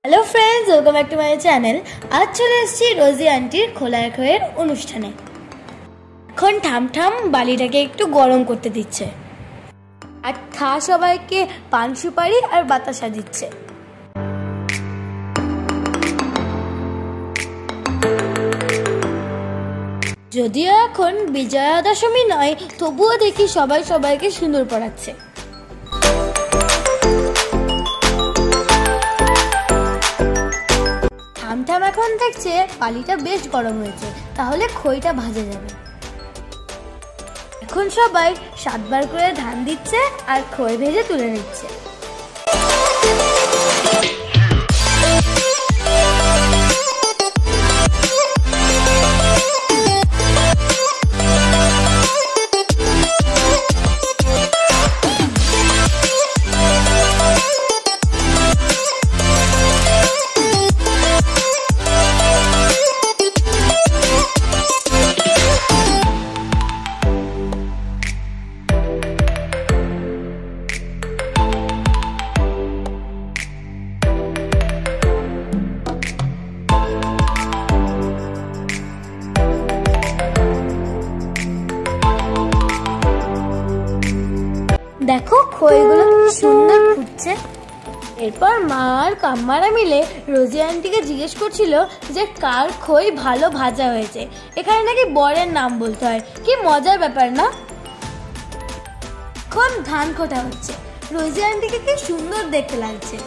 Hello friends, welcome back to my channel. आज चले एসেছি রোজি আন্টির খোলায় খয়ের অনুষ্ঠানে। এখন ঠামঠাম বালিটাকে একটু গরম করতে দিচ্ছে আর থা সবাইকে পান সুপারি আর বাতাসা দিচ্ছে। যদিও এখন বিজয়া দশমী নয়, তবুও দেখি সবাই সবাইকে সুন্দর পড়াচ্ছে। ঠামঠাম এখন দেখছে পালিটা বেশ গরম হয়েছে, তাহলে খইটা ভাজা যাবে। এখন সবাই 7 বার করে ধান দিচ্ছে আর খই ভেজে তুলে নিচ্ছে। দেখো খইগুলো কি সুন্দর ফুটছে। এরপর মা আর কাম্মারা মিলে রোজি আন্টিকে জিজ্ঞেস করছিল যে কার খই ভালো ভাজা হয়েছে। এখানে নাকি বরের নাম বলতে হয়, কি মজার ব্যাপার না? এখন ধান খোটা হচ্ছে, রোজি আন্টিকে কি সুন্দর দেখতে লাগছে।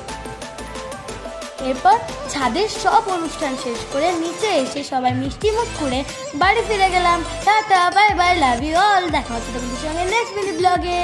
এরপর ছাদের সব অনুষ্ঠান শেষ করে নিচে এসে সবাই মিষ্টি মুখ করে বাড়ি ফিরে গেলাম। টাটা, bye bye, love you all. দেখা হচ্ছে তোমাদের সঙ্গে নেক্সট মিনি ব্লগে।